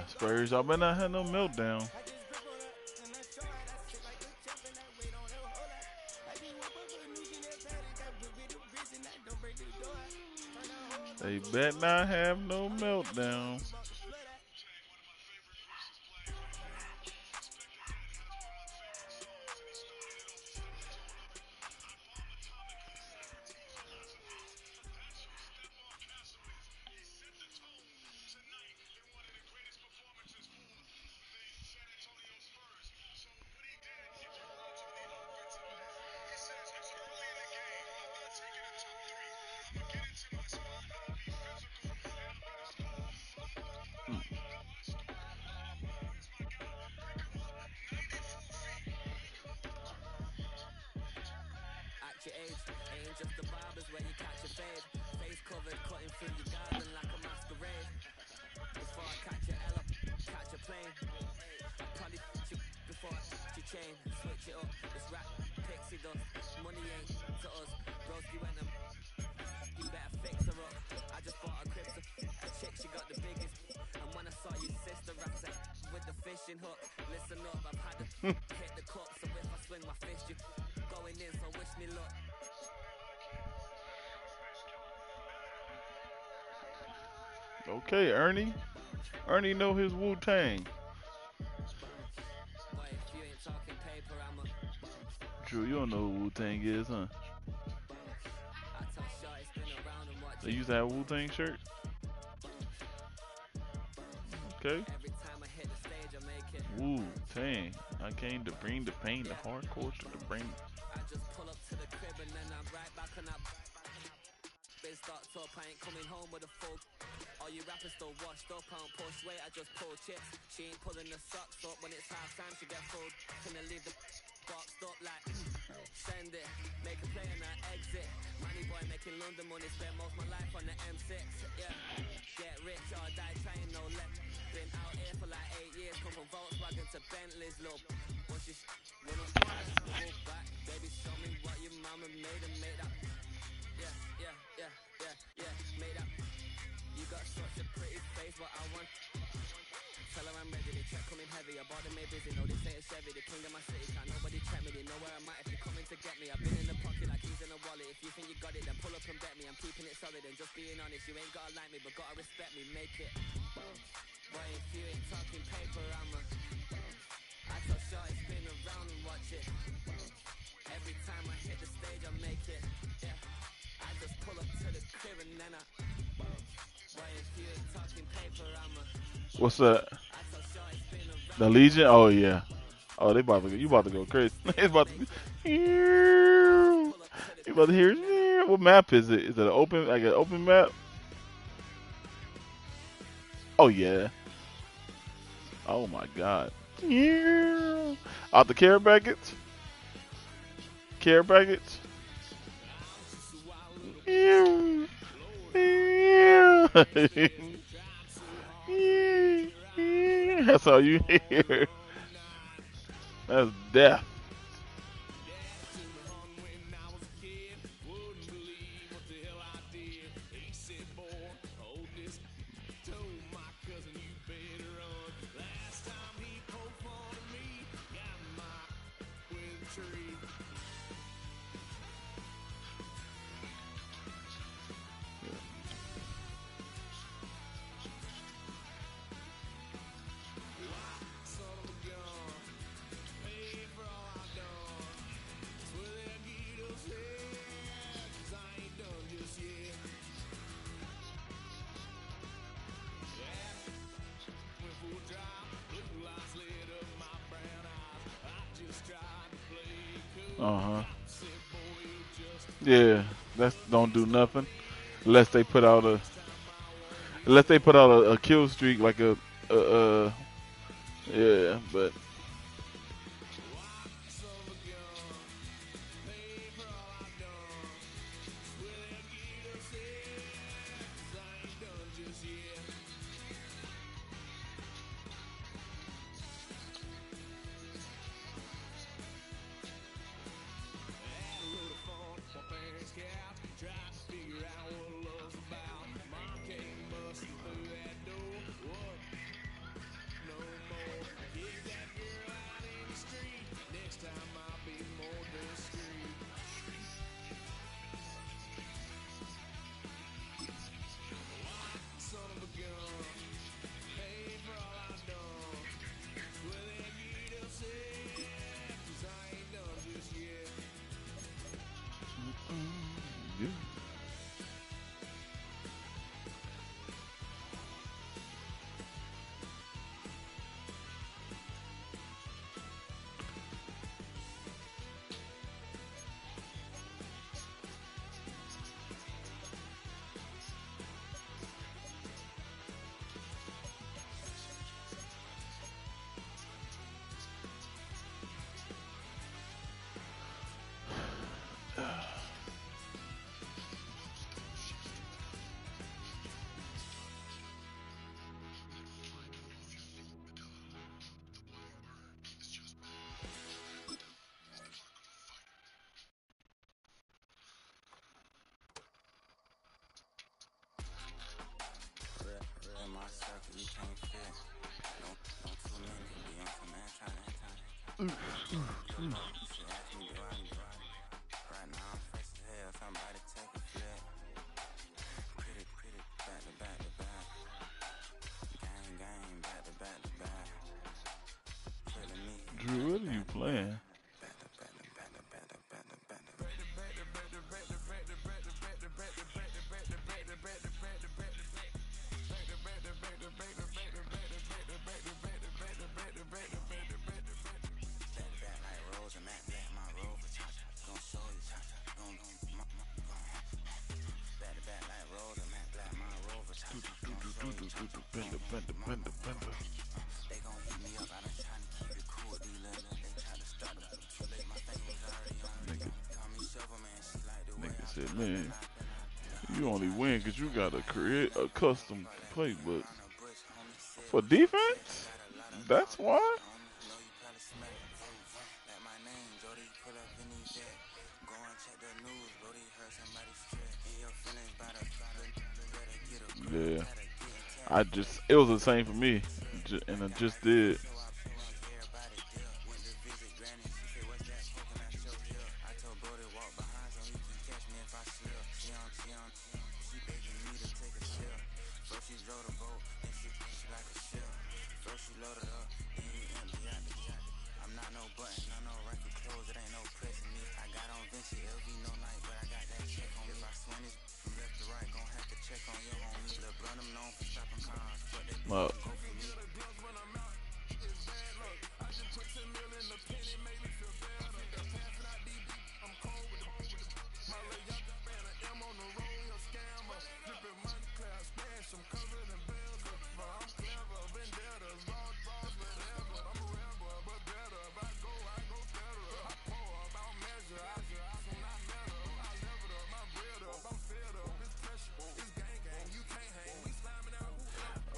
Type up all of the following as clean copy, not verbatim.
Spurs, I better not have no meltdown. They bet not have no meltdown. At your age, ain't just the barbers where you catch a fade. Face covered, cutting through your garden like a masquerade. Before I catch a L up, catch a plane. I probably you before I your chain. Switch it up, it's rap, pixie dust. Money ain't to us. Broski went them, you better fix her up. I just bought a crypto, a chick, she got the biggest. And when I saw your sister, I said, with the fishing hook. Listen up, I've had to hit the cup. So if I swing my fist, you going in, so wish me luck. Okay, Ernie. Ernie know his Wu Tang. Boy, if you ain't talking paper, I'm a True, you don't know who Wu Tang is, huh? I tell Shaw, spin around and watch They it. used to have Wu Tang shirt. Okay. Every time I hit the stage, I make it. Wu Tang. I came to bring the pain, the hardcore to the brain. I just pull up to the crib and then I'm right back on that. Been stocked up, I ain't coming home with a full. All you rappers still washed up, I don't push weight, I just pull chips. She ain't pulling the socks up when it's half time, she get full. Finna leave the boxed up like send it, make a play and I exit. Money boy making London money, spent most of my life on the M6. Yeah, get rich or die trying, no let. Been out here for like 8 years, come from Volkswagen to Bentley's, love. Once you run up twice, move back, baby, show me what your mama made and made that. Yeah, made that. You got such a pretty face, what I want. Tell her I'm ready, they check coming heavy. I bought them made busy, no, this ain't a Chevy. The king of my city, can't nobody check me. They know where I'm at if you're coming to get me. I've been in the pocket like keys in a wallet. If you think you got it, then pull up and bet me. I'm keeping it solid and just being honest. You ain't gotta like me, but gotta respect me, make it. Boy, if you ain't talking paper, I'm a I tell Shaw, spin around and watch it. Every time I hit the stage, I make it. Yeah, I just pull up to the crib and then I boy, if you ain't talking paper, I'm a What's that? I tell Shaw, spin The around and Legion? watch Oh it. yeah. Oh, they about to go. You about to go crazy. It's about to. I just You pull up to the about to crib and then I hear? What map is it? Is it an open, like an open map? Oh yeah. Oh my God. Out the care packets. Care packets. That's all you hear. That's death. Uh huh. Yeah, that's don't do nothing unless they put out a kill streak like a yeah, but Drew, what are you playing? Nigga said, man, you only win because you got to create a custom playbook. For defense? That's why? Yeah. It was the same for me. And I just did. Look.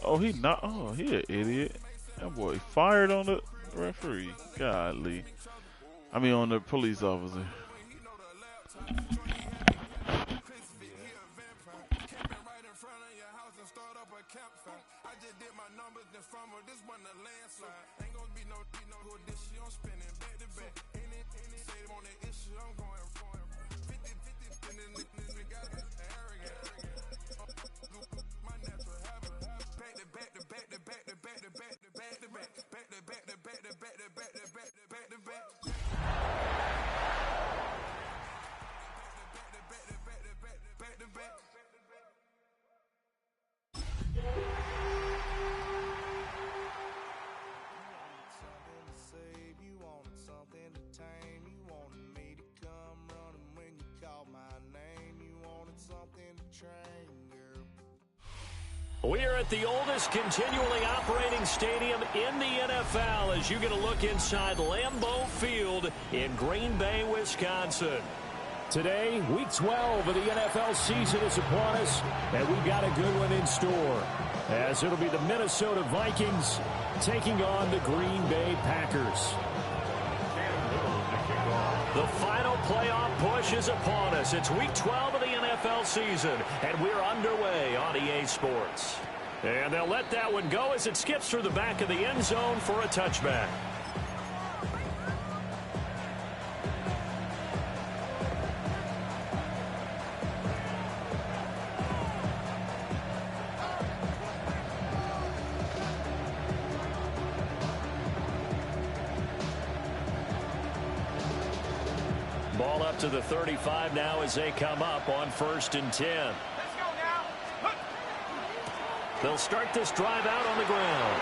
Oh, he not. Oh, he an idiot. That boy fired on the referee. Godly. I mean, on the police officer. We are at the oldest continually operating stadium in the NFL as you get a look inside Lambeau Field in Green Bay, Wisconsin. Today, week 12 of the NFL season is upon us, and we've got a good one in store, as it'll be the Minnesota Vikings taking on the Green Bay Packers. The final playoff push is upon us. It's week 12 of the NFL season, and we're underway on EA Sports. And they'll let that one go as it skips through the back of the end zone for a touchback. Ball up to the 35 now as they come up on 1st and 10. Let's go now. They'll start this drive out on the ground.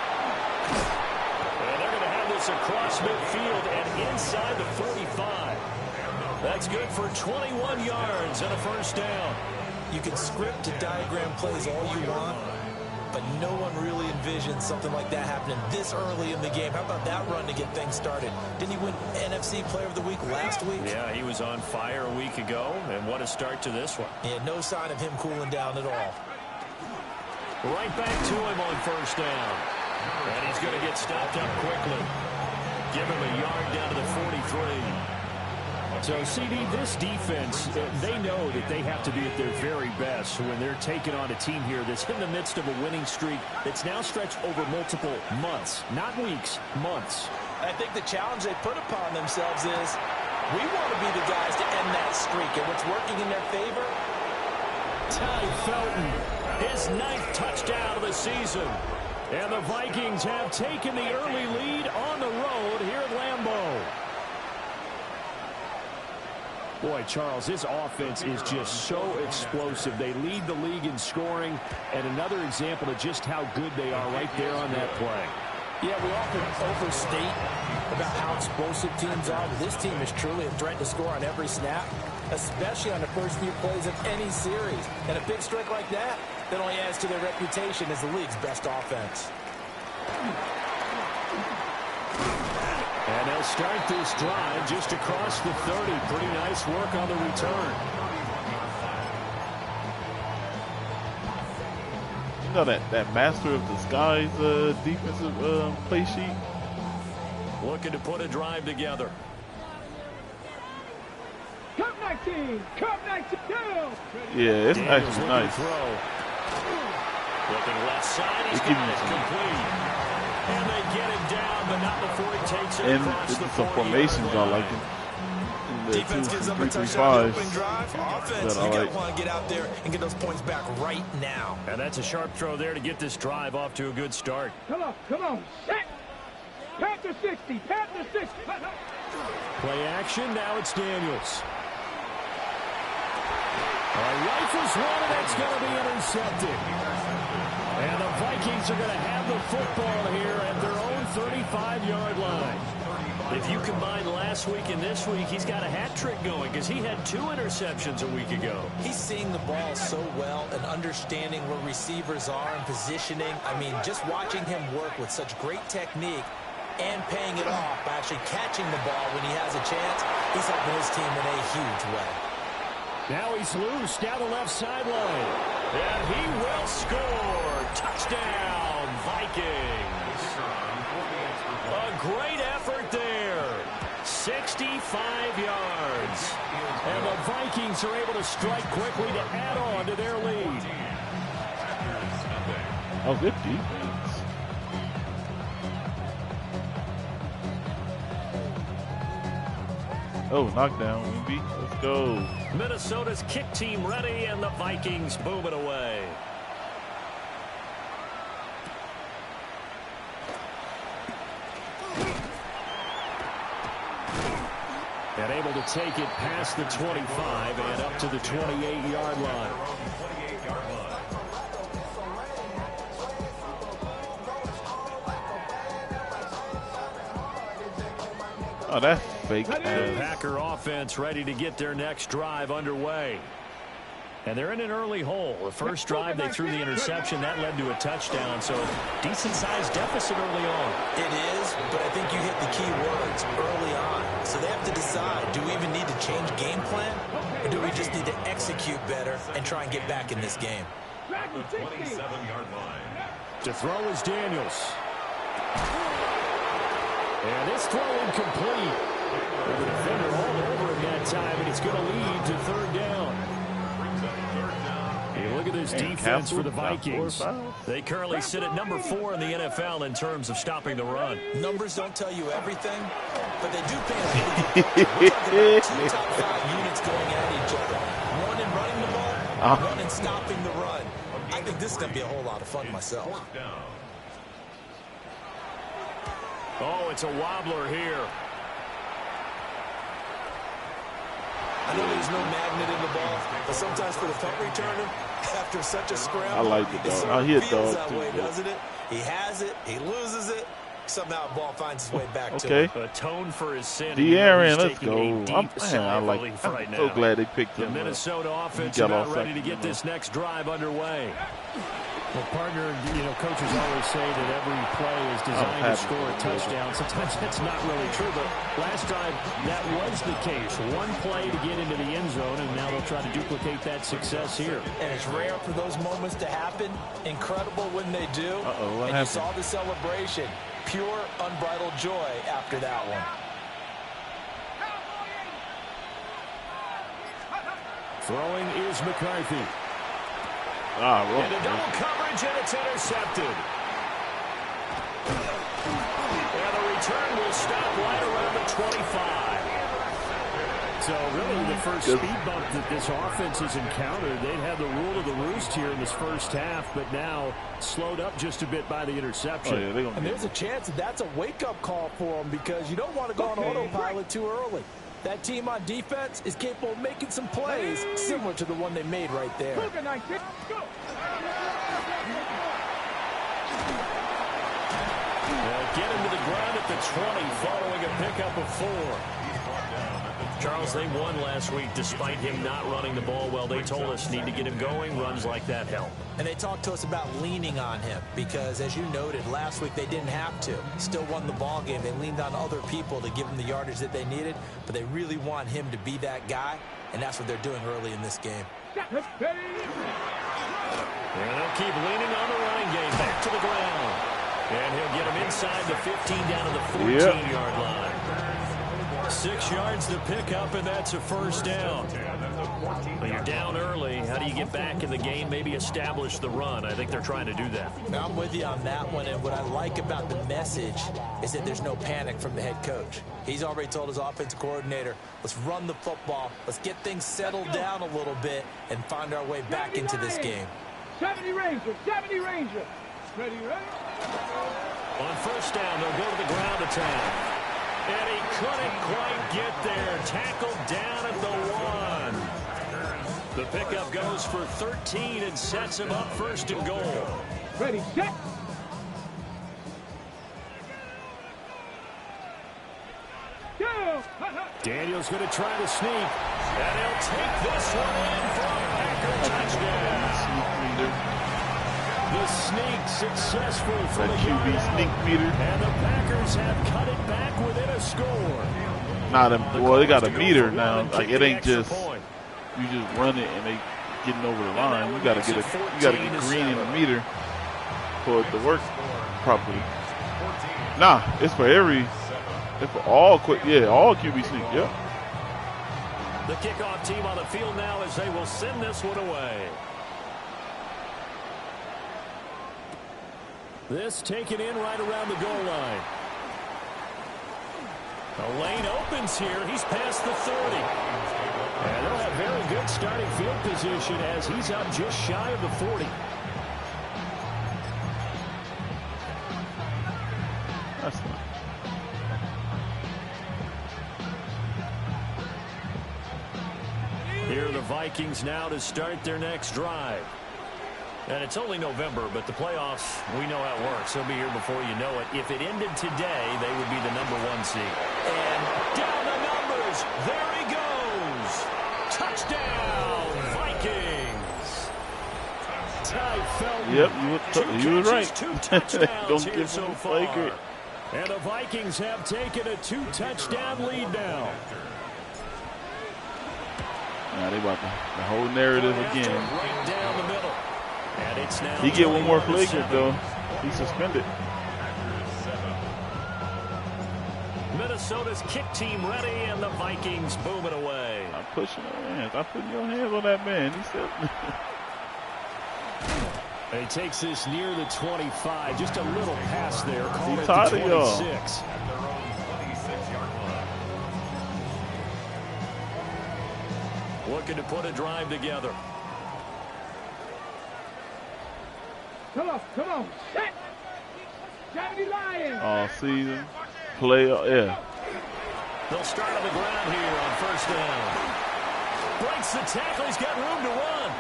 And they're going to have this across midfield and inside the 45. That's good for 21 yards and a first down. You can script and diagram plays all you want, but no one really envisions something like that happening this early in the game. How about that run to get things started? Didn't he win NFC Player of the Week last week? Yeah, he was on fire a week ago, and what a start to this one. Yeah, no sign of him cooling down at all. Right back to him on 1st down. And he's going to get stopped up quickly. Give him a yard down to the 43. So, CD, this defense, they know that they have to be at their very best when they're taking on a team here that's in the midst of a winning streak that's now stretched over multiple months, not weeks, months. I think the challenge they put upon themselves is we want to be the guys to end that streak, and what's working in their favor? Ty Felton, his 9th touchdown of the season. And the Vikings have taken the early lead on the road here at Lambeau. Boy, Charles, this offense is just so explosive. They lead the league in scoring, and another example of just how good they are right there on that play. Yeah, we often overstate about how explosive teams are, but this team is truly a threat to score on every snap, especially on the first few plays of any series. And a big strike like that only adds to their reputation as the league's best offense. And they'll start this drive just across the 30. Pretty nice work on the return. You know that Master of Disguise defensive play sheet? Looking to put a drive together. Cup 19, Cup 19, Yeah, it's actually nice. Throw. Looking left side, he's got it complete. And they get him down, but not before he takes it And across the some 40-yard formations I line. like in the Defense gives up a 2-3-3-5s touchdown opening drive. Offense, that I you got like. to want to get out there and get those points back right now. And that's a sharp throw there to get this drive off to a good start. come on, set. Panther 60, Panther 60. Play action, now it's Daniels. Rifles one, and that's going to be intercepted. And the Vikings are going to have the football here at their own 35-yard line. If you combine last week and this week, he's got a hat trick going because he had 2 interceptions a week ago. He's seeing the ball so well and understanding where receivers are and positioning. I mean, just watching him work with such great technique and paying it off by actually catching the ball when he has a chance, he's helping his team in a huge way. Now he's loose down the left sideline. And he will score. Touchdown, Vikings. A great effort there. 65 yards. And the Vikings are able to strike quickly to add on to their lead. Oh, good defense. Oh, knockdown, Wimby. Let's go. Minnesota's kick team ready, and the Vikings boom it away. And able to take it past the 25 and up to the 28-yard line. Oh, that's fake. The Packer offense ready to get their next drive underway. And they're in an early hole. The first drive, they threw the interception. That led to a touchdown. So decent-sized deficit early on. It is, but I think you hit the key words early on. So they have to decide, do we even need to change game plan? Or do we just need to execute better and try and get back in this game? The 27-yard line. To throw is Daniels. And this throw incomplete. The defender all over him that time, and it's going to lead to third down. Hey, look at this defense for the Vikings. They currently sit at number 4 in the NFL in terms of stopping the run. Numbers don't tell you everything, but they do pay attention. We're talking about 2 top 5 units going at each other. One in running the ball, one in stopping the run. I think this is going to be a whole lot of fun myself. Oh, it's a wobbler here. I know there's no magnet in the ball, but sometimes for the punt returner, after such a scramble, I like it, it dog. sort Oh, of he a feels dog, that too, way, bro. doesn't it? He has it, he loses it, somehow the ball finds its way back to Okay. him. Atone for his sin. De'Aaron, let's Taking go. a deep I'm sigh of like, relief I'm right so now. glad they picked The him up. Minnesota offense He got about off ready to second, get this next drive underway. Well, partner, coaches always say that every play is designed to score a touchdown. Sometimes that's not really true, but last drive, that was the case. One play to get into the end zone, and now they'll try to duplicate that success here. And it's rare for those moments to happen. Incredible when they do. What and happened? you saw the celebration. Pure, unbridled joy after that one. Throwing is McCarthy. Wrong. Into double coverage, and it's intercepted. And the return will stop right around the 25. So really the first speed bump that this offense has encountered, they'd had the rule of the roost here in this first half, but now slowed up just a bit by the interception. Oh, yeah, and there's a chance that's a wake-up call for them because you don't want to go on autopilot too early. That team on defense is capable of making some plays similar to the one they made right there. Get him to the ground at the 20 following a pickup of 4. Charles, they won last week despite him not running the ball well. They told us need to get him going. Runs like that help. And they talked to us about leaning on him because, as you noted, last week they didn't have to. Still won the ball game. They leaned on other people to give them the yardage that they needed, but they really want him to be that guy, and that's what they're doing early in this game. And they'll keep leaning on the running game. Back to the ground. And he'll get him inside the 15 down to the 14-yard line. 6 yards to pick up, and that's a first down. But you're down early. How do you get back in the game, maybe establish the run? I think they're trying to do that. Now, I'm with you on that one, and what I like about the message is that there's no panic from the head coach. He's already told his offensive coordinator, let's run the football, let's get things settled down a little bit and find our way back into this game. 70 Ranger, 70 Ranger. Ready? On first down, they'll go to the ground attack. And he couldn't quite get there. Tackled down at the 1. The pickup goes for 13 and sets him up first and goal. Ready, set. Go. Daniel's going to try to sneak. And he'll take this one in for a Packer touchdown. The sneak successful for the QB sneak meter. And the Packers have cut it back within a score. Well, they got a meter now. Like it ain't just you just run it and they getting over the line. You gotta get green in the meter for it to work properly. Nah, it's for all QB sneak. Yep. The kickoff team on the field now as they will send this one away. This taken in right around the goal line. The lane opens here. He's past the 30. And they'll have very good starting field position as he's up just shy of the 40. That's fine. Here are the Vikings now to start their next drive. And it's only November, but the playoffs, we know how it works. They'll be here before you know it. If it ended today, they would be the #1 seed. And down the numbers. There he goes. Touchdown, Vikings. Ty Felton. Yep, you were right. 2 touchdowns Don't here give so him far. flagrant. And the Vikings have taken a 2-touchdown lead now. Now they about the whole narrative again. Right down the middle. And it's now He get one more flagrant though. He's suspended. Minnesota's kick team ready, and the Vikings boom it away. I'm pushing your hands. I'm putting your hands on that man. He said. And he takes this near the 25. Just a little pass there. Call He's it tired the of y'all. 26. Looking to put a drive together. Come on. Set. 70 Lions. All season. Play. Yeah. They'll start on the ground here on first down. Breaks the tackle. He's got room to run.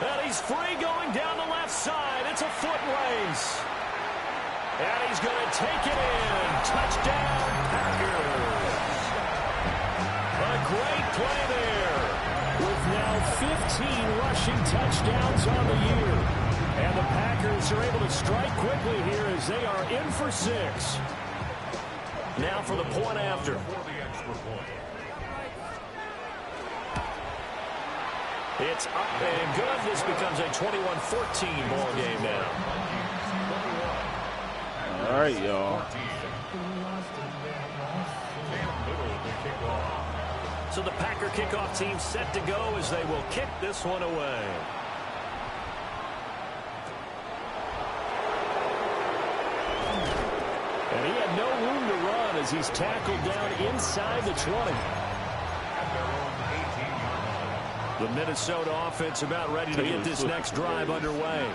And he's free going down the left side. It's a foot race. And he's going to take it in. Touchdown, Packers. A great play there. With now 15 rushing touchdowns on the year. And the Packers are able to strike quickly here as they are in for 6. Now for the point after. It's up and good. This becomes a 21-14 ball game now. All right, y'all. So the Packer kickoff team set to go as they will kick this one away. And he had no room to run as he's tackled down inside the 20. The Minnesota offense about ready to get this next drive underway.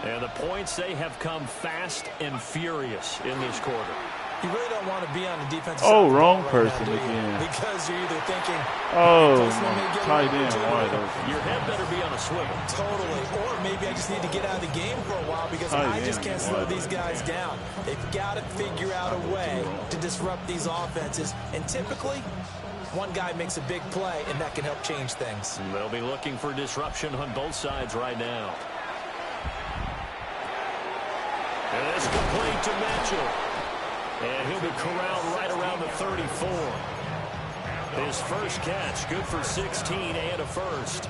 And the points, they have come fast and furious in this quarter. You really don't want to be on the defensive Oh, side wrong right person now, again. Because you're either thinking, Oh, tight end wide open. Your head better be on a swivel. totally. Or maybe I just need to get out of the game for a while because I just can't slow these guys down. They've got to figure out a way to disrupt these offenses. And typically, one guy makes a big play, and that can help change things. And they'll be looking for disruption on both sides right now. And it's complete to Mitchell. And he'll be corralled right around the 34. His first catch, good for 16 and a first.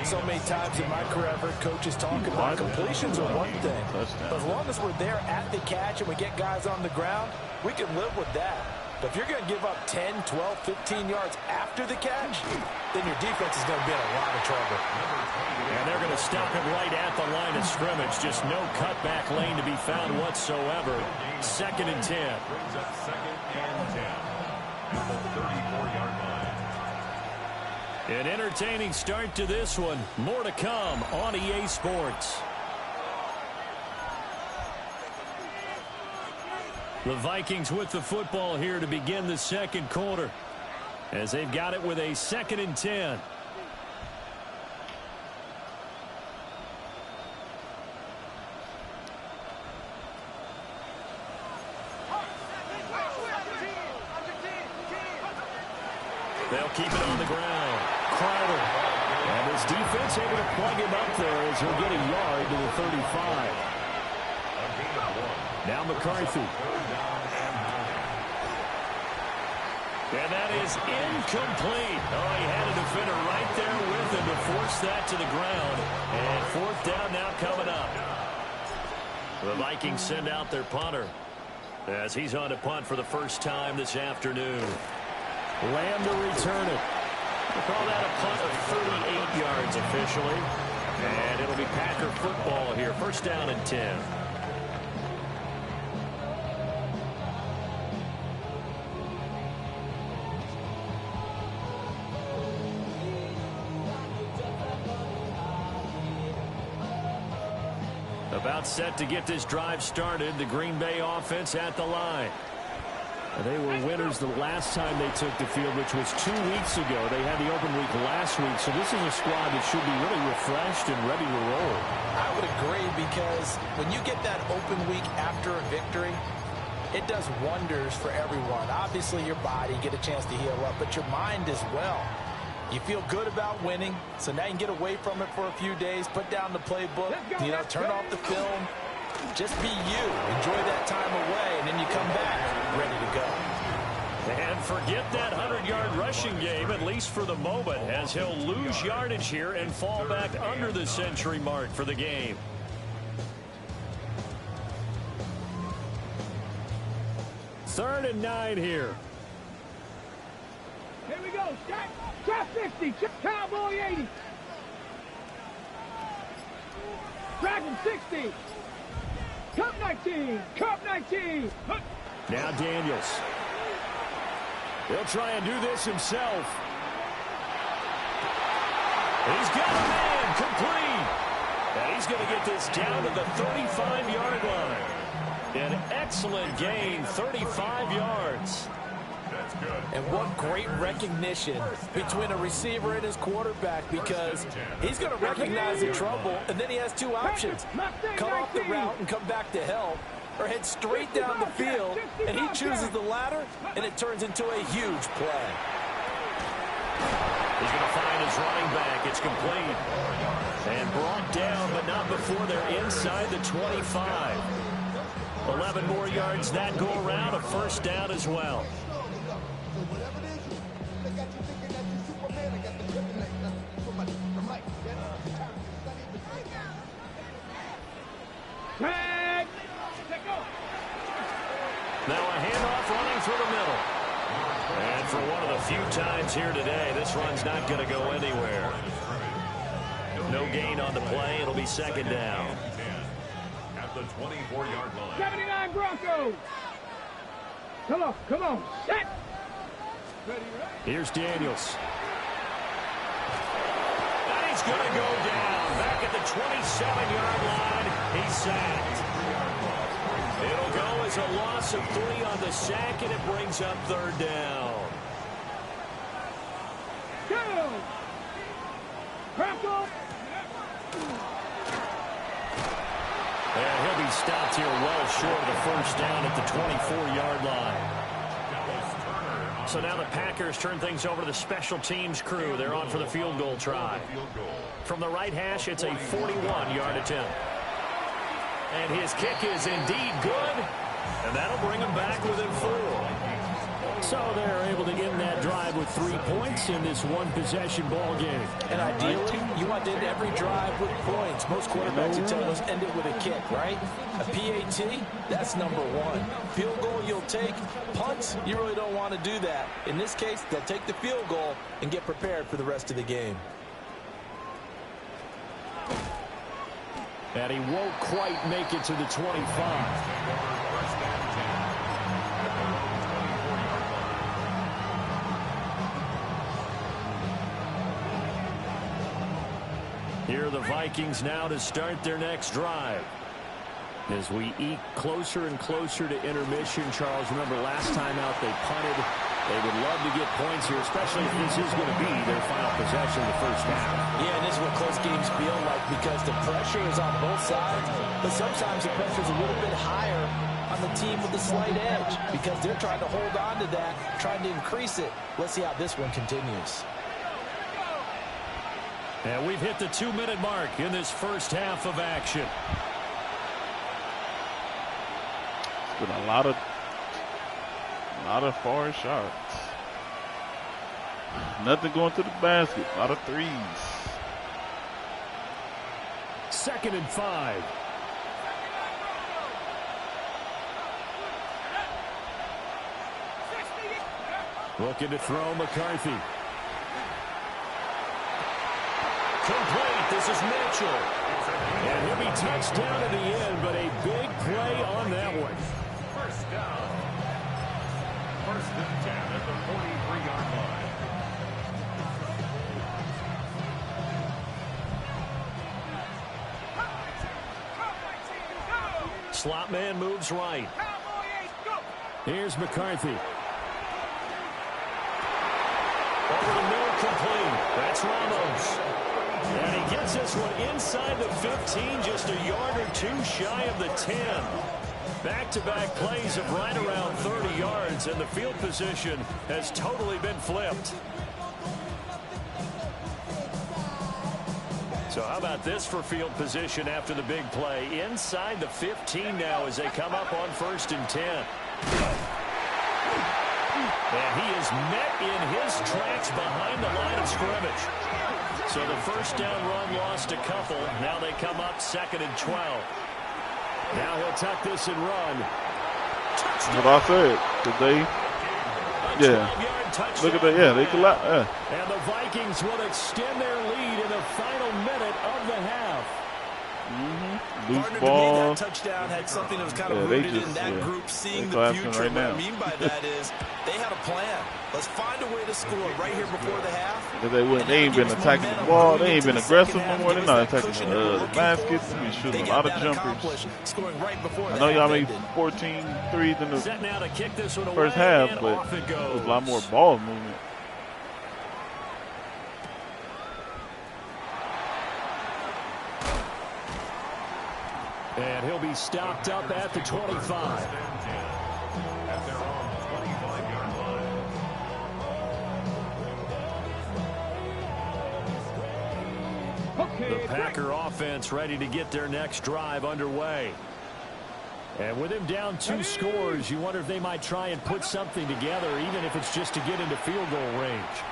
So many times in my career, I've heard coaches talk about completions are one thing. But as long as we're there at the catch and we get guys on the ground, we can live with that. But if you're going to give up 10, 12, 15 yards after the catch, then your defense is going to be in a lot of trouble. And they're going to stop it right at the line of scrimmage. Just no cutback lane to be found whatsoever. 2nd and 10. Brings up 2nd and 10 at the 34-yard line. An entertaining start to this one. More to come on EA Sports. The Vikings with the football here to begin the second quarter, as they've got it with a 2nd and 10. They'll keep it on the ground. Crowder. And his defense able to plug him up there as he'll get a yard to the 35. Now McCarthy. And that is incomplete. Oh, he had a defender right there with him to force that to the ground. And 4th down now coming up. The Vikings send out their punter as he's on to punt for the first time this afternoon. Lamb to return it. We'll call that a punt of 38 yards officially. And it'll be Packer football here. 1st down and 10. About set to get this drive started. The Green Bay offense at the line. They were winners the last time they took the field, which was 2 weeks ago. They had the open week last week, so this is a squad that should be really refreshed and ready to roll. I would agree, because when you get that open week after a victory, it does wonders for everyone. Obviously, your body, get a chance to heal up, but your mind as well. You feel good about winning, so now you can get away from it for a few days, put down the playbook, turn off the film. Just be you. Enjoy that time away, and then you come back ready to go. And forget that 100-yard rushing game, at least for the moment, as he'll lose yardage here and fall back under the century mark for the game. Third and 9 here. Here we go. Trap 60. Cowboy 80. Dragon 60. Cup 19. Cup 19. Now Daniels. He'll try and do this himself. He's got a man complete. And he's going to get this down to the 35-yard line. An excellent gain, 35 yards. And what great recognition between a receiver and his quarterback, because he's going to recognize the trouble, and then he has two options. Cut off the route and come back to help, or head straight down the field, and he chooses the latter, and it turns into a huge play. He's going to find his running back. It's complete. And brought down, but not before they're inside the 25. 11 more yards that go around, a first down as well. Now a handoff running through the middle. And for one of the few times here today, this run's not going to go anywhere. No gain on the play. It'll be second down. the 24-yard line. 79 Broncos. Come on, set. Here's Daniels. And he's going to go down back at the 27-yard line. He's sacked. It'll go as a loss of 3 on the sack, and it brings up 3rd down. Go. Broncos. And he'll be stopped here well short of the 1st down at the 24-yard line. So now the Packers turn things over to the special teams crew. They're on for the field goal try. From the right hash, it's a 41-yard attempt. And his kick is indeed good. And that'll bring him back within 4. So they're able to end that drive with 3 points in this one-possession ball game. And ideally, you want to end every drive with points. Most quarterbacks would tell us end it with a kick, right? A PAT, that's number 1. Field goal you'll take. Punts, you really don't want to do that. In this case, they'll take the field goal and get prepared for the rest of the game. And he won't quite make it to the 25. Here are the Vikings now to start their next drive. As we eke closer and closer to intermission, Charles, remember last time out they punted. They would love to get points here, especially if this is going to be their final possession of the 1st half. Yeah, and this is what close games feel like because the pressure is on both sides, but sometimes the pressure is a little bit higher on the team with the slight edge because they're trying to hold on to that, trying to increase it. Let's see how this one continues. And we've hit the 2-minute mark in this 1st half of action. It's been a lot of far shots. Nothing going to the basket. A lot of threes. 2nd and 5. Looking to throw McCarthy. Complete. This is Mitchell. And he'll be touched down at the end, but a big play on that one. 1st down. 1st and 10 at the 43-yard line. Slot man moves right. Here's McCarthy. Over the middle, complete. That's Ramos. And he gets this one inside the 15, just a yard or 2 shy of the 10. Back-to-back plays of right around 30 yards, and the field position has totally been flipped. So how about this for field position after the big play? Inside the 15 now as they come up on 1st and 10. And he is met in his tracks behind the line of scrimmage. So the 1st down run lost a couple. Now they come up 2nd and 12. Now he'll tuck this and run. That's what I said. Did they? Yeah. Look at that. Yeah, they collapse. Yeah. And the Vikings will extend their lead in the final minute of the half. Loose Partner, ball. to me, that touchdown had something that was kind of rooted in that group seeing the future. Right now. What I mean by that is they had a plan. Let's find a way to score right here before the half. They ain't been attacking the ball. They ain't been aggressive no more. They're not attacking the baskets. They've been shooting a lot of jumpers. I know y'all made 14 threes in the 1st half, but it was a lot more ball movement. And he'll be stopped up at the 25. The Packer offense ready to get their next drive underway. And with him down 2 scores, you wonder if they might try and put something together, even if it's just to get into field goal range.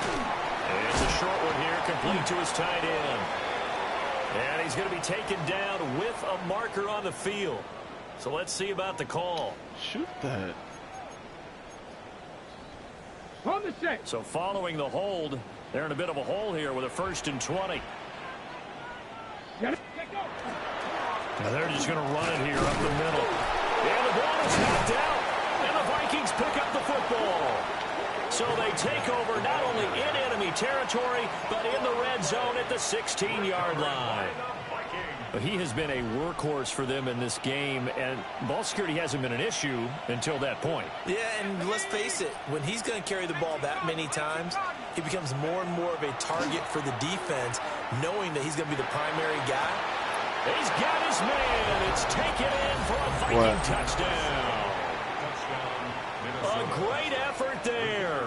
And it's a short one here, complete to his tight end. And he's going to be taken down with a marker on the field. So let's see about the call. Shoot that. On the set. So following the hold, they're in a bit of a hole here with a 1st and 20. And they're just going to run it here up the middle. And the ball is knocked out. And the Vikings pick up the football. So they take over not only in enemy territory, but in the red zone at the 16-yard line. He has been a workhorse for them in this game, and ball security hasn't been an issue until that point. Yeah, and let's face it, when he's going to carry the ball that many times, he becomes more and more of a target for the defense, knowing that he's going to be the primary guy. He's got his man. It's taken in for a Viking touchdown. A great effort there.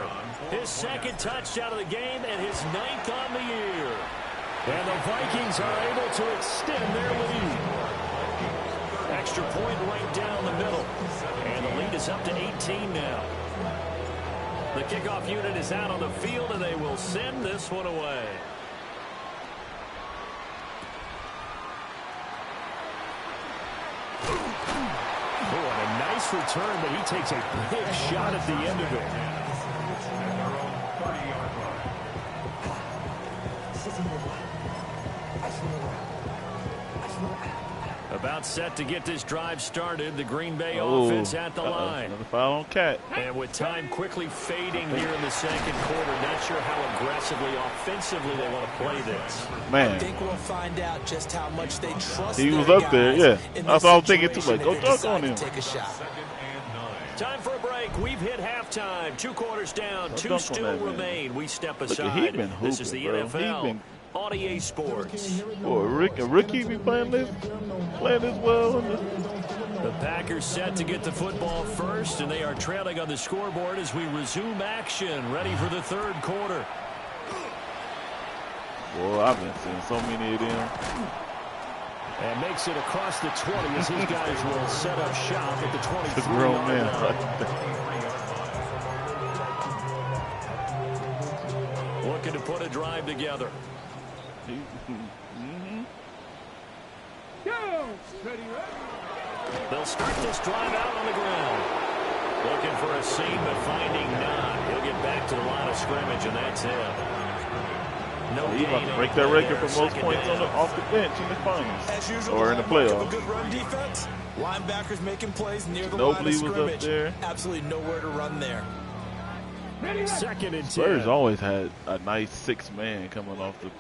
His second touchdown of the game and his 9th on the year. And the Vikings are able to extend their lead. Extra point right down the middle. And the lead is up to 18 now. The kickoff unit is out on the field, and they will send this one away. Oh, and a nice return, but he takes a big shot at the end of it. About set to get this drive started. The Green Bay offense at the line. Another foul on Cat. And with time quickly fading here in the second quarter, not sure how aggressively, offensively they want to play this. Man. I think we'll find out just how much they trust He their was up guys there, yeah. in That's this all I'm thinking too. situation Like, go if they dunk decide on to him. take a shot. Time for a break. We've hit halftime. 2 quarters down. Don't 2 dunk on still that, man. remain. We step Look, aside. he been This is hooping, the bro. NFL He been- on EA Sports. Boy, a rookie be playing this well. The Packers set to get the football first, and they are trailing on the scoreboard as we resume action, ready for the third quarter. Boy, I've been seeing so many of them. And makes it across the 20 as his guys will set up shop at the 23. The grown man. Looking to put a drive together. They'll start this drive out on the ground. Looking for a seam, but finding none. He'll get back to the line of scrimmage, and that's it. No He's about to break that record for most points off the bench in the finals. As usual, Or in the playoffs. A good run defense. Linebackers making plays near the Nobody line of was scrimmage. up there. Absolutely nowhere to run there. Second and 10. Spurs always had a nice 6-man coming off the.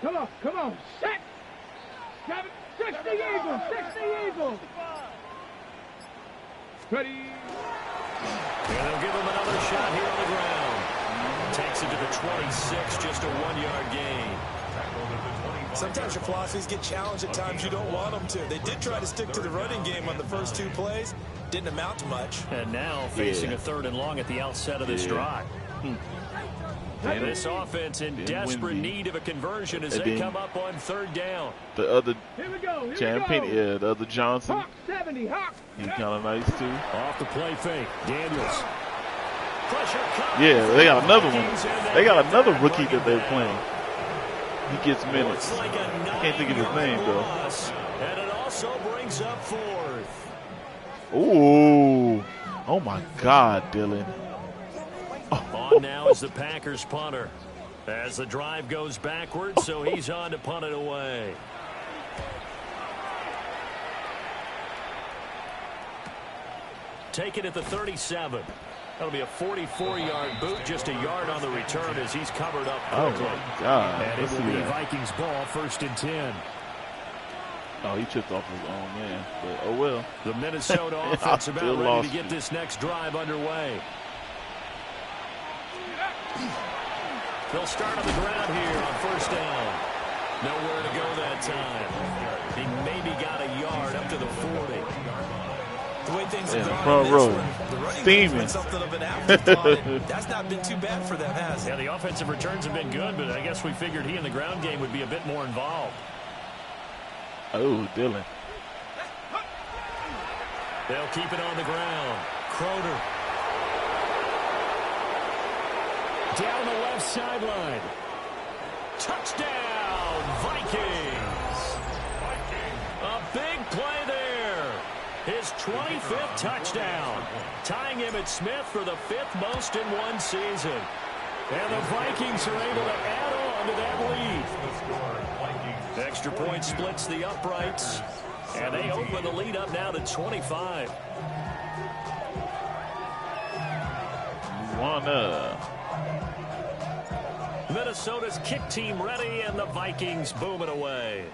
Come on, set. 60 Eagles, 60 Eagles. Ready. And they'll give him another shot here on the ground. Takes it to the 26, just a 1-yard gain. Sometimes your philosophies get challenged at times you don't want them to. They did try to stick to the running game on the first 2 plays. Didn't amount to much. And now facing a 3rd and long at the outset of this drive. And this offense in desperate need of a conversion as they come up on 3rd down. The other Here we go. champion, yeah, the other Johnson. Hawk 70, Hawk. He's kind of nice too. Off the play fake. Daniels. Pressure coming. Yeah, they got another one. Vikings, and They got another rookie that they're playing. He gets minutes. Looks like a I can't think of his name though. loss, and it also brings up 4th. Ooh. Oh my God, Dylan. On now is the Packers punter. As the drive goes backwards, so he's on to punt it away. Take it at the 37. That'll be a 44-yard boot, just a yard on the return as he's covered up Oh quickly. my God. And it Let's will see be that. Vikings ball, 1st and 10. Oh, he tripped off his own man. But oh well. The Minnesota I offense still about ready lost to get it. this next drive underway. They'll start on the ground here on 1st down. Nowhere to go that time. He maybe got a yard up to the 40. The way things have Yeah, gone front in row. this one, the running game's Steaming. been something of an afterthought. And that's not been too bad for them, has it? Yeah, the offensive returns have been good, but I guess we figured he in the ground game would be a bit more involved. Oh, Dylan. They'll keep it on the ground. Croder. Down the left sideline. Touchdown, Vikings. A big play there. His 25th touchdown. Tying Emmitt Smith for the 5th most in one season. And the Vikings are able to add on to that lead. extra point splits the uprights. And they open the lead up now to 25. Minnesota's kick team ready, and the Vikings boom it away.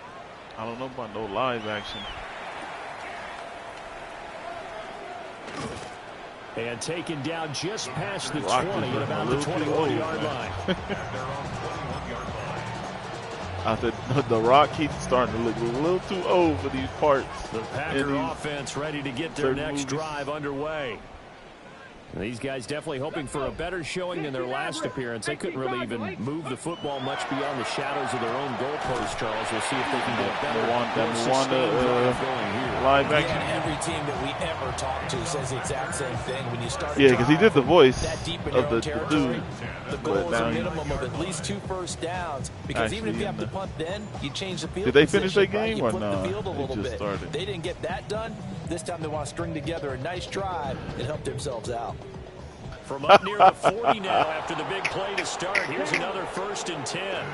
I don't know about no live action. And taken down just past the 20 at about the 21-yard line. I said the Rock keeps starting to look a little too old for these parts. The Packer offense ready to get their next drive underway. And these guys definitely hoping for a better showing than their last appearance. They couldn't really even move the football much beyond the shadows of their own goalpost, Charles. We'll see if they can get a better live action. Yeah, every team that we ever talk to says the exact same thing. When you start, yeah, because he did the voice of the dude. The goal is a minimum of at least 2 first downs. Because even if you have to punt, then you change the field. Did they finish their game you or flip no? The field a little just bit. started. They didn't get that done. This time they want to string together a nice drive and help themselves out. From up near the 40 now after the big play to start. Here's another 1st and 10.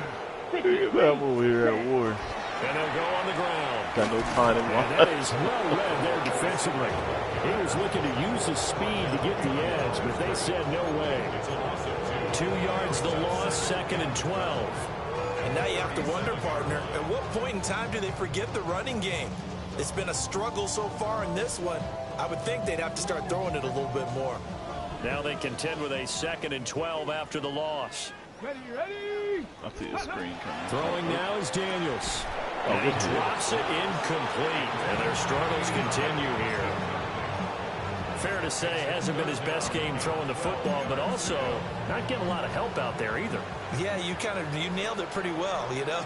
Look at that over here at war. And they'll go on the ground. Got no time. And that is well read there defensively. He was looking to use his speed to get the edge, but they said no way. 2 yards the loss, 2nd and 12. And now you have to wonder, partner, at what point in time do they forget the running game? It's been a struggle so far in this one. I would think they'd have to start throwing it a little bit more. Now they contend with a 2nd and 12 after the loss. Ready. I see the screen coming. Throwing now is Daniels. And he drops it incomplete. And their struggles continue here. Fair to say, hasn't been his best game throwing the football, but also not getting a lot of help out there either. Yeah, you nailed it pretty well, you know.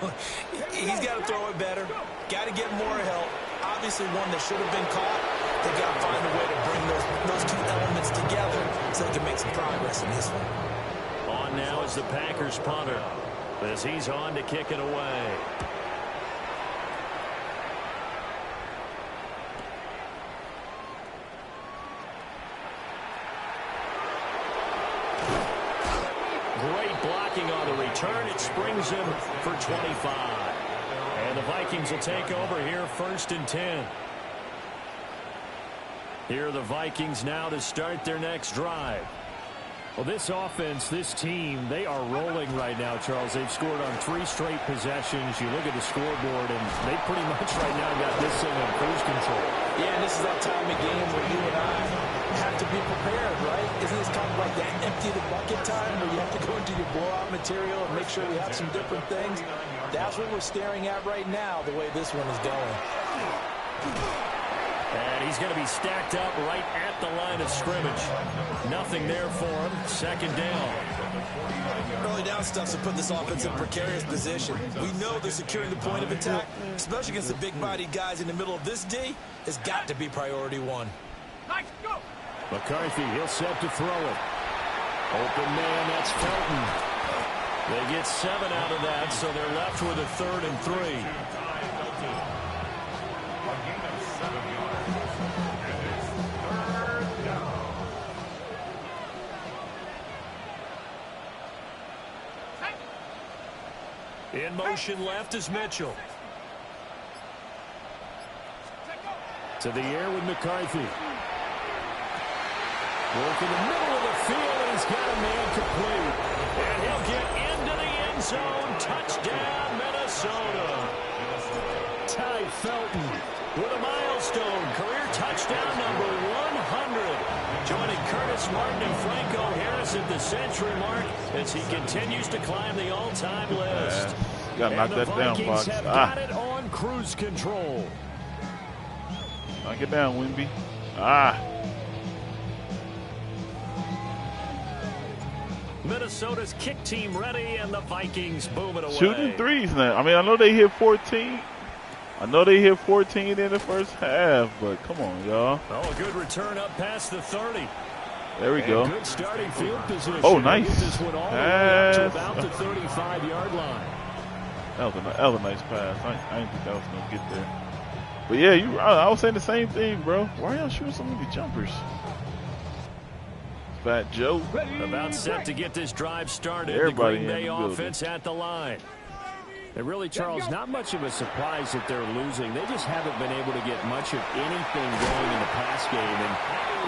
He's got to throw it better. Got to get more help. Obviously one that should have been caught. They got to find a way to bring those 2 elements together so they can make some progress in this one. On now is the Packers punter as he's on to kick it away. Great blocking on the return. It springs him for 25. And the Vikings will take over here, 1st and 10. Here are the Vikings now to start their next drive. Well, this offense, this team, they are rolling right now, Charles. They've scored on 3 straight possessions. You look at the scoreboard, and they pretty much right now got this thing on cruise control. Yeah, and this is that time of game where you and I have to be prepared, right? Isn't this kind of like that empty the bucket time where you have to go into your blowout material and make sure we have some different things? That's what we're staring at right now, the way this one is going. And he's going to be stacked up right at the line of scrimmage. Nothing there for him. 2nd down. Early down stuff's to put this offense in a precarious position. We know they're securing the point of attack, especially against the big-bodied guys in the middle of this D. Has got to be priority 1. Nice, go. McCarthy, he'll set to throw it. Open man, that's Felton. They get 7 out of that, so they're left with a 3rd and 3. In motion left is Mitchell. To the air with McCarthy. Work in the middle of the field, and he's got a man complete. And he'll get into the end zone. Touchdown, Minnesota. Ty Felton With a milestone, career touchdown number 100. Joining Curtis Martin and Franco Harris at the century mark as he continues to climb the all-time list. Got to knock that down, Fox. Have got it on cruise control. Knock it down, Wimby. Minnesota's kick team ready, and the Vikings boom it away. Shooting threes now. I mean, I know they hit 14. I know they hit 14 in the first half, but come on, y'all. Oh, a good return up past the 30. There we go. Good starting field position. Oh, nice. This one all the way up to about the 35-yard line. That was a nice pass. I didn't think that was going to get there. But, yeah, I was saying the same thing, bro. Why are y'all shooting so many jumpers? Fat Joe. About set to get this drive started. Everybody the Green Bay in the offense at the line. And really, Charles, not much of a surprise that they're losing. They just haven't been able to get much of anything going in the pass game. And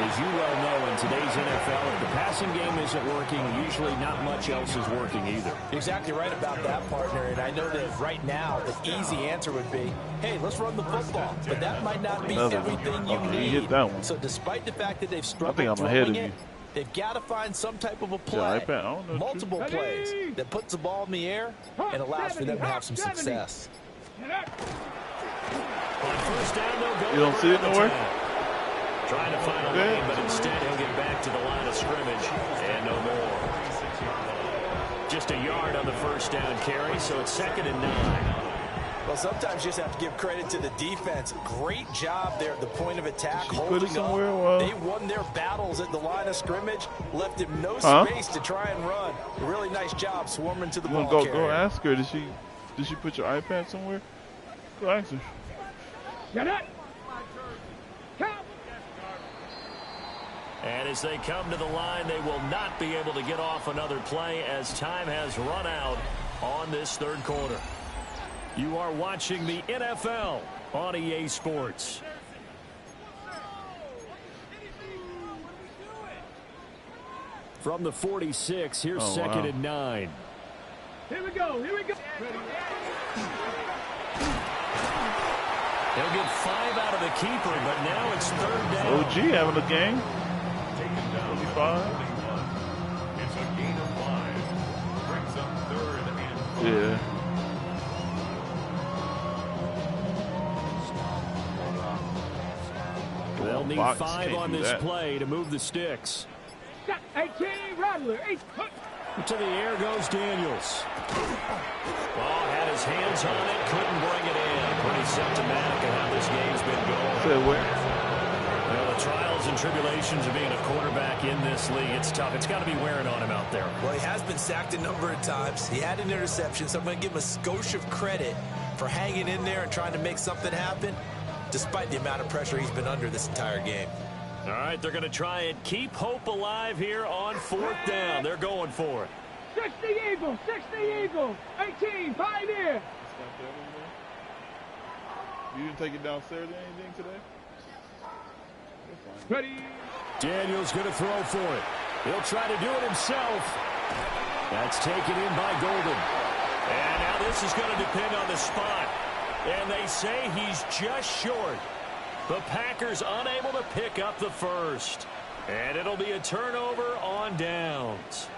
as you well know, in today's NFL, if the passing game isn't working, usually not much else is working either. Exactly right about that, partner. And I know that right now, the easy answer would be, hey, let's run the football. But that might not be everything you need. Hit that one. So despite the fact that they've struggled I think I'm ahead of it, you. they've got to find some type of a play, multiple plays that puts the ball in the air and allows for them to have some success. On first down, they'll go. You don't see it nowhere? Trying to find a lane, but instead he'll get back to the line of scrimmage and no more. Just a yard on the first down carry, so it's 2nd and 9. Well, sometimes you just have to give credit to the defense. Great job there at the point of attack, holding on. They won their battles at the line of scrimmage, left him no space to try and run. A really nice job swarming to the ball carrier. Go ask her. Did she put your iPad somewhere? Go ask her. Get it. And as they come to the line, they will not be able to get off another play as time has run out on this third quarter. You are watching the NFL on EA Sports. From the 46, here's 2nd and 9. Here we go. Here we go. They'll get 5 out of the keeper, but now it's 3rd down. OG having a game. 25. It's a gain of 5. Brings up 3rd and 5. Yeah. They'll need 5 on this play to move the sticks. 18, Rattler. To the air goes Daniels. Ball had his hands on it, couldn't bring it in. Pretty symptomatic of how this game's been going. Well, the trials and tribulations of being a quarterback in this league, it's tough. It's got to be wearing on him out there. Well, he has been sacked a number of times. He had an interception, so I'm going to give him a skosh of credit for hanging in there and trying to make something happen, despite the amount of pressure he's been under this entire game. All right, they're going to try and keep hope alive here on 4th down. They're going for it. 60 Eagles, 60 Eagles, 18, Pioneer. You didn't take it downstairs or anything today? Ready. Daniels going to throw for it. He'll try to do it himself. That's taken in by Golden. And now this is going to depend on the spot. And they say he's just short. The Packers unable to pick up the first. And it'll be a turnover on downs.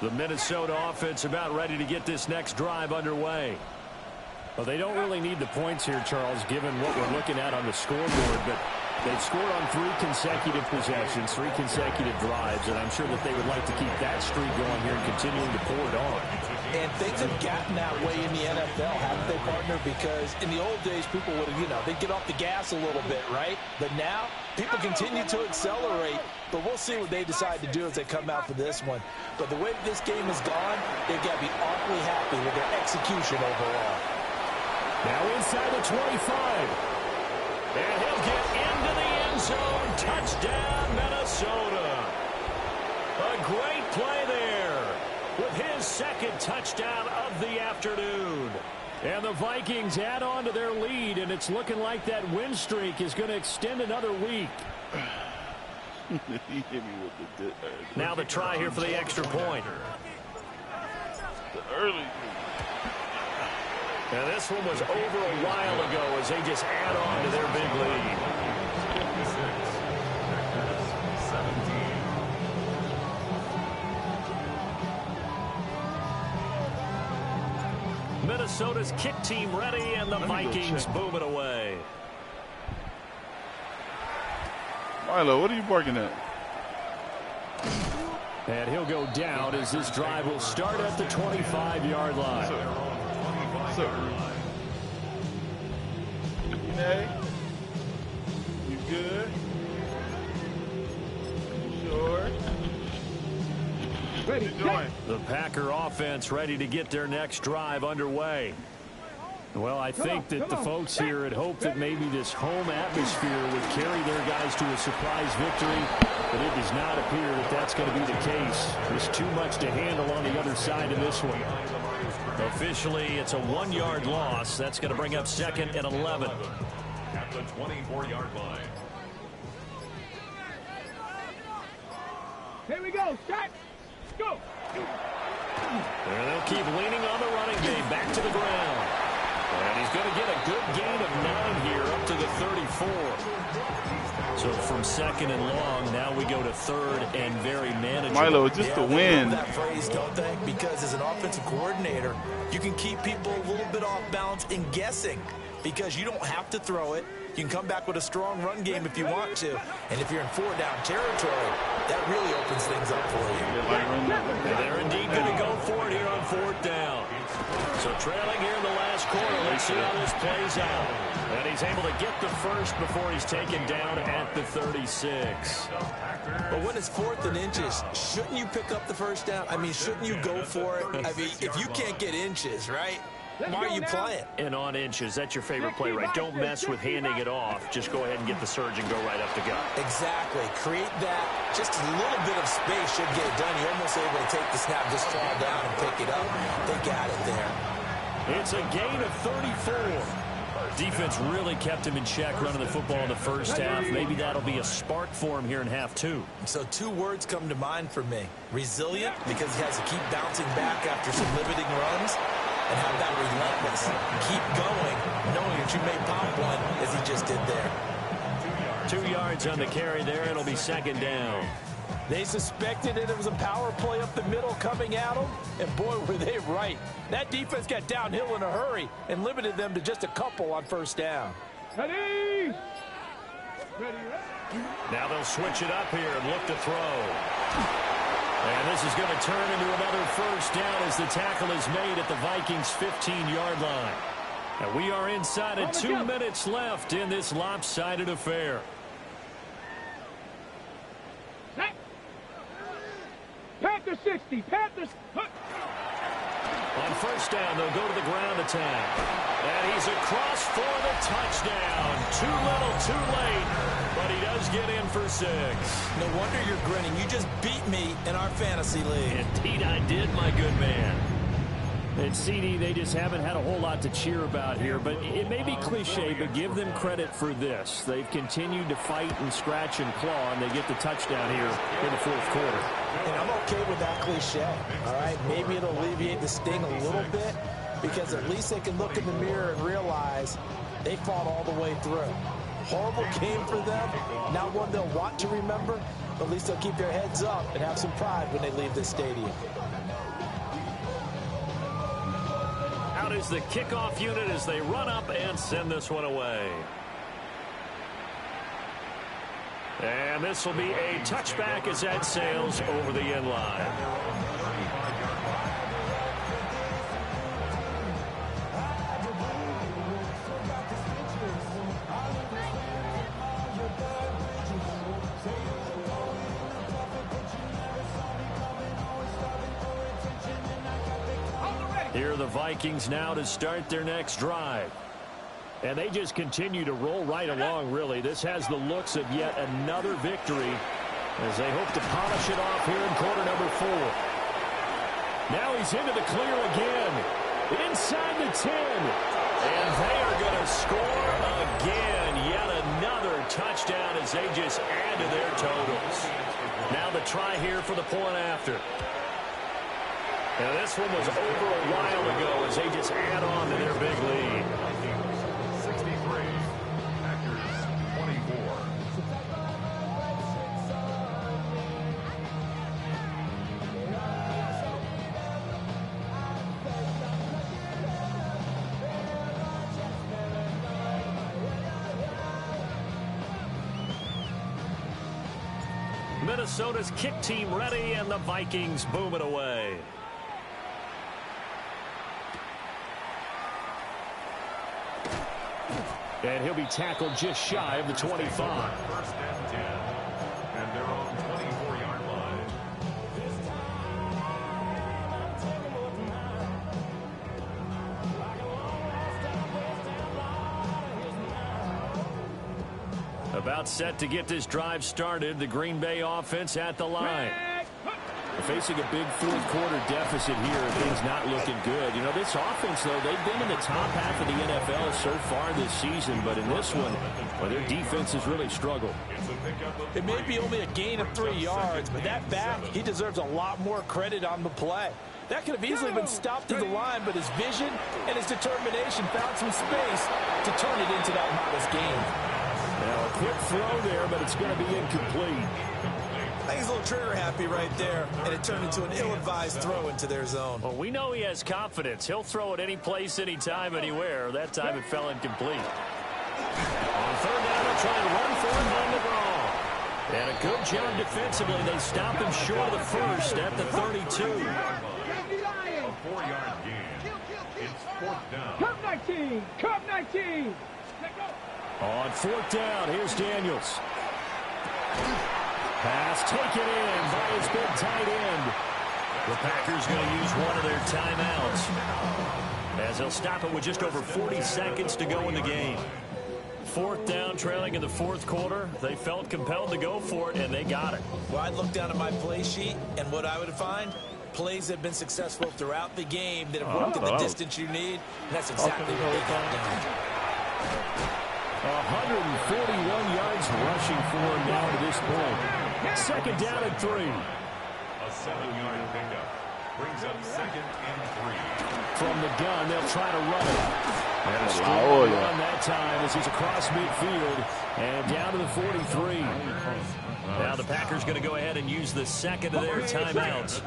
The Minnesota offense about ready to get this next drive underway. Well, they don't really need the points here, Charles, given what we're looking at on the scoreboard, but they've scored on 3 consecutive possessions, 3 consecutive drives, and I'm sure that they would like to keep that streak going here and continuing to pour it on. And things have gotten that way in the NFL, haven't they, partner? Because in the old days, people would have, they'd get off the gas a little bit, right? But now, people continue to accelerate, but we'll see what they decide to do as they come out for this one. But the way this game has gone, they've got to be awfully happy with their execution overall. Now inside the 25. And he'll get into the end zone. Touchdown, Minnesota. A great play there with his 2nd touchdown of the afternoon. And the Vikings add on to their lead, and it's looking like that win streak is going to extend another week. Now the try here for the extra point. The early. And this one was over a while ago as they just add on to their big lead. 17. Minnesota's kick team ready, and the Vikings boom it away. Milo, what are you barking at? And he'll go down as this drive will start at the 25-yard line. Hey, you good? You sure? Ready. What you doing? The Packer offense ready to get their next drive underway. Well, I think that the folks here had hoped that maybe this home atmosphere would carry their guys to a surprise victory, but it does not appear that that's going to be the case. There's too much to handle on the other side of this one. Officially, it's a 1-yard loss. That's going to bring up 2nd and 11. At the 24-yard line. Here we go. Start. Go. And they'll keep leaning on the running game. Back to the ground. And he's going to get a good gain of 9 here up to the 34. So from 2nd and long, now we go to 3rd and very manageable. Milo, just the win. That phrase, don't they? Because as an offensive coordinator, you can keep people a little bit off balance in guessing because you don't have to throw it. You can come back with a strong run game if you want to. And if you're in 4-down territory, that really opens things up for you. And they're indeed going to go for it here on 4th down. So trailing here in the last quarter. Let's see how this plays out. And he's able to get the first before he's taken down at the 36. But when it's 4th and inches, shouldn't you pick up the first down? I mean, shouldn't you go for it? I mean, if you can't get inches, right? Why are you playing? And on inches, that's your favorite play, right? Don't mess with handing it off. Just go ahead and get the surge and go right up the gut. Exactly. Create that. Just a little bit of space should get it done. You're almost able to take the snap, just fall down and pick it up. They got it there. It's a gain of 34. Defense really kept him in check running the football in the first half. Maybe that'll be a spark for him here in half 2. So 2 words come to mind for me. Resilient, because he has to keep bouncing back after some limiting runs. And how about relentless? Keep going, knowing that you may pop one, as he just did there. 2 yards on the carry there. It'll be 2nd down. They suspected that it was a power play up the middle coming at them, and boy, were they right. That defense got downhill in a hurry and limited them to just a couple on 1st down. Ready. Now they'll switch it up here and look to throw. And this is going to turn into another 1st down as the tackle is made at the Vikings' 15-yard line. And we are inside of 2 minutes left in this lopsided affair. Panther 60. Panthers. On 1st down, they'll go to the ground attack. And he's across for the touchdown. Too little, too late. But he does get in for 6. No wonder you're grinning. You just beat me in our fantasy league. Indeed I did, my good man. And CD, they just haven't had a whole lot to cheer about here, but it may be cliche, but give them credit for this. They've continued to fight and scratch and claw, and they get the touchdown here in the 4th quarter. And I'm okay with that cliche, all right? Maybe it'll alleviate the sting a little bit because at least they can look in the mirror and realize they fought all the way through. Horrible game for them, not one they'll want to remember, but at least they'll keep their heads up and have some pride when they leave this stadium. Out is the kickoff unit as they run up and send this one away. And this will be a touchback as that sails over the end line. Here are the Vikings now to start their next drive. And they just continue to roll right along, really. This has the looks of yet another victory as they hope to polish it off here in quarter number 4. Now he's into the clear again. Inside the 10. And they are going to score again. Yet another touchdown as they just add to their totals. Now the try here for the point after. And this one was over a while ago as they just add on to their big lead. 63, Packers 24. Minnesota's kick team ready, and the Vikings boom it away. And he'll be tackled just shy of the 25. 1st and 10. And their own 24-yard line. About set to get this drive started. The Green Bay offense at the line. They're facing a big fourth-quarter deficit here. Things not looking good. You know, this offense, though, they've been in the top half of the NFL so far this season. But in this one, well, their defense has really struggled. It may be only a gain of 3 yards, but that back, he deserves a lot more credit on the play. That could have easily been stopped at the line, but his vision and his determination found some space to turn it into that modest gain. Now, a quick throw there, but it's going to be incomplete. I think he's a little trigger happy right there, and it turned into an ill-advised throw into their zone. Well, we know he has confidence. He'll throw it any place, anytime, anywhere. That time it fell incomplete. On third down, they'll try and run for it on the draw. And a good job defensively. They stop him short of the first at the 32. A 4-yard gain. It's fourth down. Cup 19. Cup 19. On fourth down, here's Daniels. Pass taken in by his big tight end. The Packers going to use one of their timeouts, as they'll stop it with just over 40 seconds to go in the game. Fourth down, trailing in the fourth quarter. They felt compelled to go for it, and they got it. Well, I'd look down at my play sheet, and what I would find, plays that have been successful throughout the game that have worked in the distance you need, and that's exactly what they got down. 141 yards rushing for him now to this point. Second down and 3. A 7-yard pickup brings up second and 3. From the gun, they'll try to run it. And a strong run that time as he's across midfield and down to the 43. Now the Packers going to go ahead and use the second of their timeouts,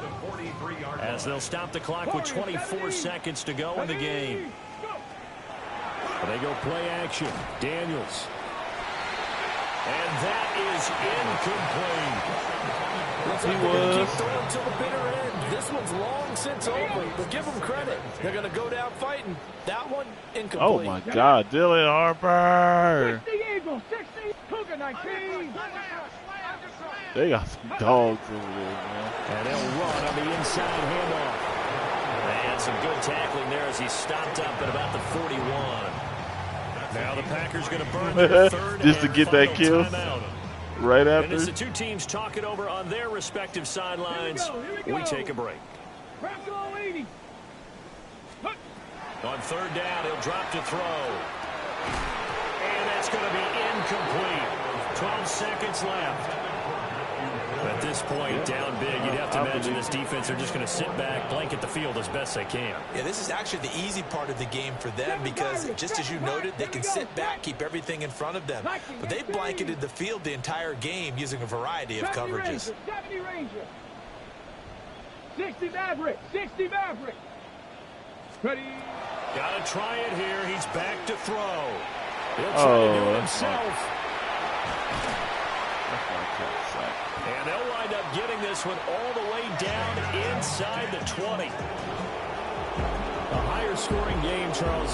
as they'll stop the clock with 24 seconds to go in the game. They go play action. Daniels. And that is incomplete. Looks like they're going to keep throwing till the bitter end. This one's long since over, but give them credit. They're going to go down fighting. That one, incomplete. Oh, my God. Dylan Harper. 60 Eagles. 60. Cougar 19. They got some dogs over there, man. And they'll run on the inside handoff. And some good tackling there as he stopped up at about the 41. Now the Packers going to burn their third just to get that kill timeout. right after. And as the two teams talk it over on their respective sidelines, we take a break. On third down, he'll drop to throw. And that's going to be incomplete. 12 seconds left. At this point, down big, you'd have to imagine this defense, they're just going to sit back, blanket the field as best they can. Yeah, this is actually the easy part of the game for them because, just as you noted, they can sit back, keep everything in front of them. But they blanketed the field the entire game using a variety of coverages. 70 Ranger. 60 Maverick. 60 Maverick. Ready. Got to try it here. He's back to throw. He'll try to do it himself. And they'll wind up getting this one all the way down inside the 20. A higher scoring game, Charles.